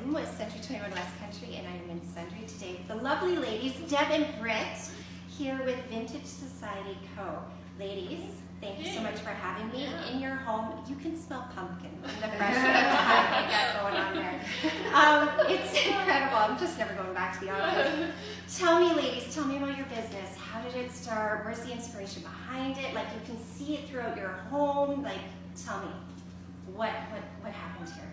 I'm with Century 21 Westcountry, and I'm in Sundre today with the lovely ladies, Deb and Britt, here with Vintage Society Co. Ladies, thank you so much for having me in your home. You can smell pumpkin in the fresh air you got going on there. It's incredible. I'm just never going back to the office. Tell me, ladies, tell me about your business. How did it start? Where's the inspiration behind it? Like, you can see it throughout your home. Like, tell me, what happened here?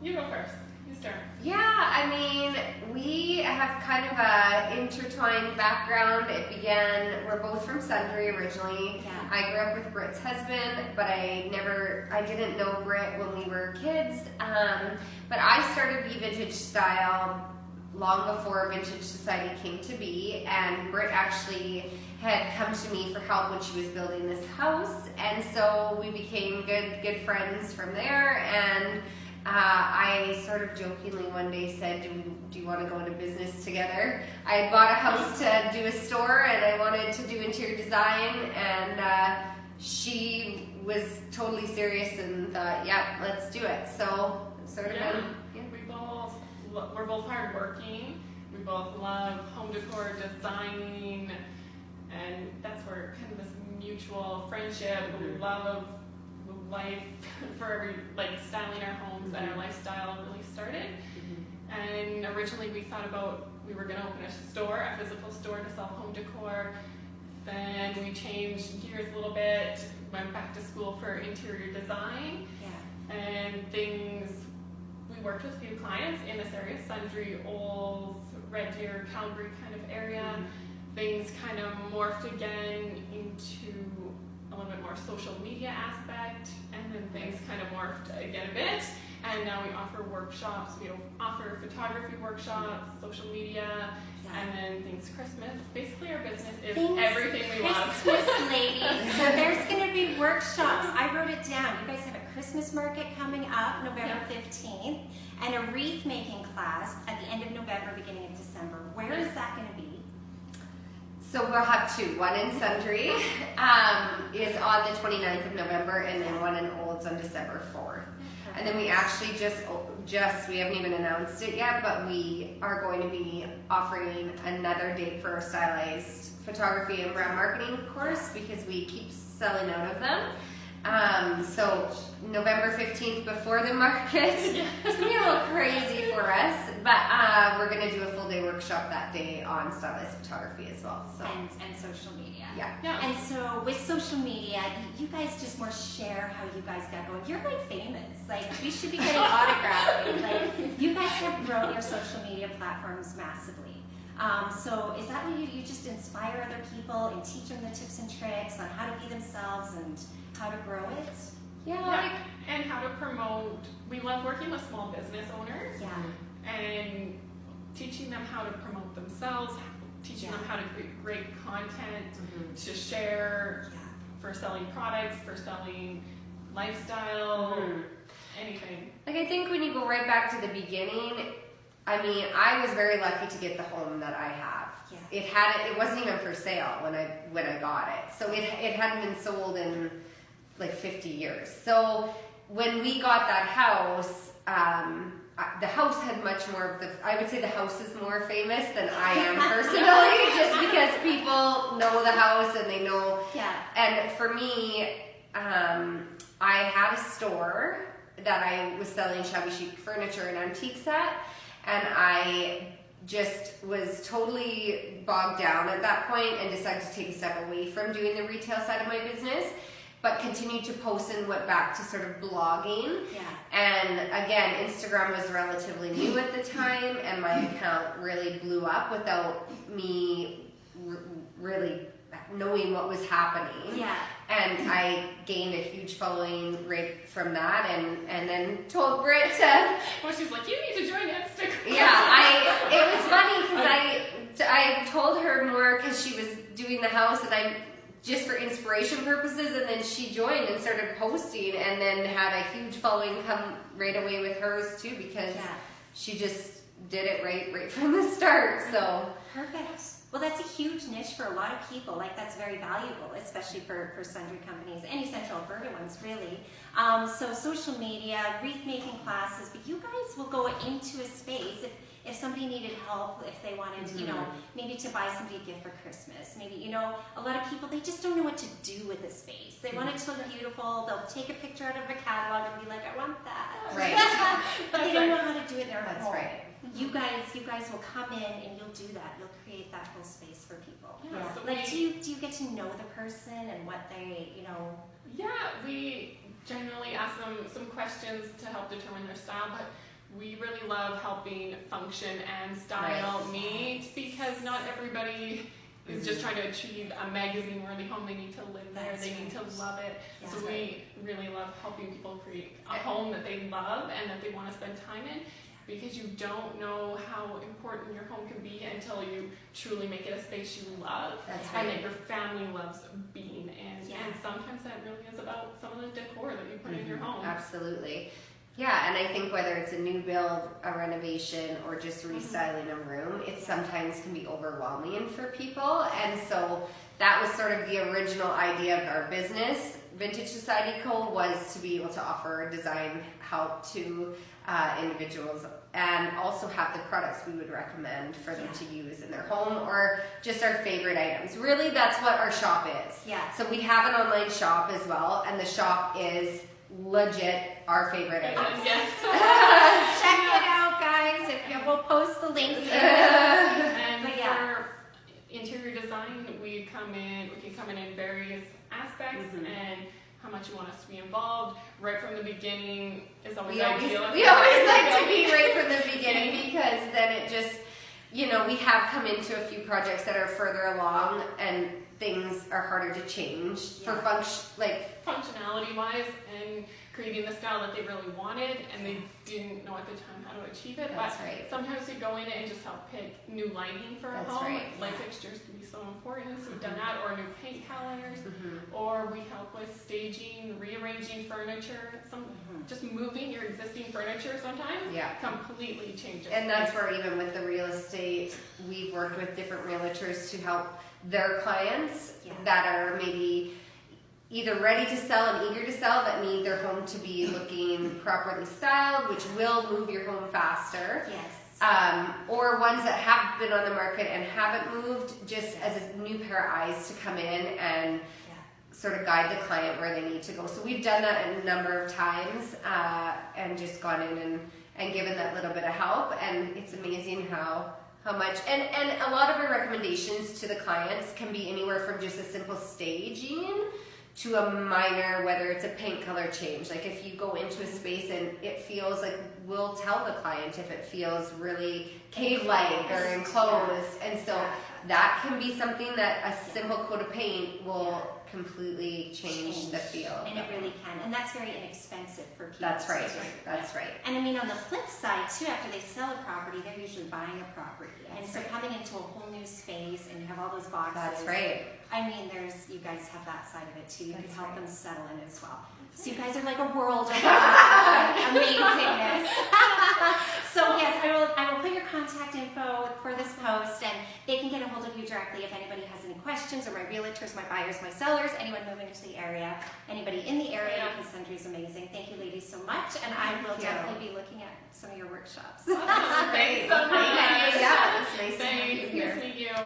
You go first. You start. Yeah, I mean, we have kind of a intertwined background. It began, we're both from Sundre originally. Yeah. I grew up with Britt's husband, but I didn't know Britt when we were kids. But I started Vintage Style long before Vintage Society came to be, and Britt actually had come to me for help when she was building this house, and so we became good friends from there. And I sort of jokingly one day said, do you want to go into business together? I had bought a house to do a store, and I wanted to do interior design, and she was totally serious and thought, yeah, let's do it. So sort of we're both hardworking. We both love home decor, designing, and that's where kind of this mutual friendship, love of life for styling our homes and our lifestyle really started. And originally we thought about we were going to open a store, a physical store to sell home decor. Then we changed gears a little bit, went back to school for interior design, and we worked with a few clients in this area, Sundre, Olds, Red Deer, Calgary kind of area. Things kind of morphed again into a little bit more social media aspect, and then things kind of morphed again a bit, and now we offer workshops. We offer photography workshops, social media, and then things Christmas. Basically our business is everything we love. Christmas, ladies. So there's going to be workshops. I wrote it down. You guys have a Christmas market coming up November 15th, and a wreath making class at the end of November, beginning of December. Where is that going to be? So we'll have two. One in Sundre is on the 29th of November, and then one in Olds on December 4th. And then we actually we haven't even announced it yet, but we are going to be offering another date for our stylized photography and brand marketing course, because we keep selling out of them. So November 15th before the market. It's going to be a little crazy for us, but we're going to do a full day workshop that day on stylized photography as well. So. And social media. Yeah. And so with social media, you guys just more share how you guys got going. You're like famous. Like, we should be getting autographed. Like, you guys have grown your social media platforms massively. So is that what you just inspire other people and teach them the tips and tricks on how to be themselves and how to grow it? And how to promote. We love working with small business owners. And teaching them how to promote themselves, teaching them how to create great content to share for selling products, for selling lifestyle, anything. Like, I think when you go right back to the beginning, I mean, I was very lucky to get the home that I have. It wasn't even for sale when I got it. So it hadn't been sold in like 50 years. So when we got that house, the house had much more of I would say the house is more famous than I am personally, just because people know the house and they know. And for me, I had a store that I was selling shabby chic furniture and antiques at, and I just was totally bogged down at that point and decided to take a step away from doing the retail side of my business, but continued to post and went back to sort of blogging. And again, Instagram was relatively new at the time, and my account really blew up without me really knowing what was happening. And I gained a huge following right from that, and then told Britt to... Well, she's like, you need to join Instagram. It was funny because I told her more because she was doing the house, and just for inspiration purposes, and then she joined and started posting, and then had a huge following come right away with hers too, because she just did it right from the start. So Perfect. Well, that's a huge niche for a lot of people. Like, that's very valuable, especially for Sundre companies, any Central Alberta ones, really. So social media, wreath making classes, but you guys will go into a space if somebody needed help, if they wanted, you know, maybe to buy somebody a gift for Christmas. Maybe, you know, a lot of people, they just don't know what to do with the space. They want it to look beautiful. They'll take a picture out of a catalog and be like, I want that. Right. But they don't know how to do it in their That's home. right. You guys will come in and you'll do that. You'll create that whole space for people. Yeah, so Like, do you get to know the person and what they, you know? Yeah, we generally ask them some questions to help determine their style, but we really love helping function and style meet, because not everybody is just trying to achieve a magazine-worthy home. They need to live there. That's they need to love it. Yeah. So we really love helping people create a home that they love and that they want to spend time in, because you don't know how important your home can be until you truly make it a space you love. That's and right. that your family loves being in. Yeah. And sometimes that really is about some of the decor that you put in your home. Absolutely. Yeah, and I think whether it's a new build, a renovation, or just restyling a room, it sometimes can be overwhelming for people. And so that was sort of the original idea of our business, Vintage Society Co., was to be able to offer design help to individuals, and also have the products we would recommend for them to use in their home, or just our favorite items. Really, that's what our shop is. Yeah. So we have an online shop as well, and the shop is legit our favorite items. Yes. Check it out, guys. We'll post the links in. And But yeah. for interior design, we can come in various aspects, and how much you want us to be involved. Right from the beginning is always ideal. We always like to be right from the beginning, because then it just, you know, we have come into a few projects that are further along and things are harder to change for functionality wise, and creating the style that they really wanted, and they didn't know at the time how to achieve it. That's but right. sometimes we go in and just help pick new lighting for a That's home. right. Light fixtures can be so important, so we've done that, or new paint colors, or we help with staging, rearranging furniture, just moving your existing furniture sometimes completely changes. And that's where, even with the real estate, we've worked with different realtors to help their clients that are maybe either ready to sell and eager to sell, that need their home to be looking properly styled, which will move your home faster. Yes. Or ones that have been on the market and haven't moved, just as a new pair of eyes to come in and sort of guide the client where they need to go. So we've done that a number of times, and just gone in and given that little bit of help, and it's amazing how much, and a lot of our recommendations to the clients can be anywhere from just a simple staging to a minor, whether it's a paint color change. Like, if you go into a space and it feels like, we'll tell the client if it feels really cave-like or enclosed, and so that can be something that a simple coat of paint will completely change the feel. And it really can. And that's very inexpensive for people. That's right. That's right. And I mean, on the flip side too, after they sell a property, they're usually buying a property. And so coming into a whole new space and you have all those boxes. That's right. I mean, you guys have that side of it too. You can help them settle in as well. So you guys are like a world of amazingness. So yes, I will put your contact info for this post, and they can get a hold of you directly if anybody has any questions, or my realtors, my buyers, my sellers, anyone moving into the area, anybody in the area, because Sundre is amazing. Thank you, ladies, so much, and I will definitely be looking at some of your workshops. Thanks so much. Yeah, it's nice to have you Thanks. here. Nice to meet you.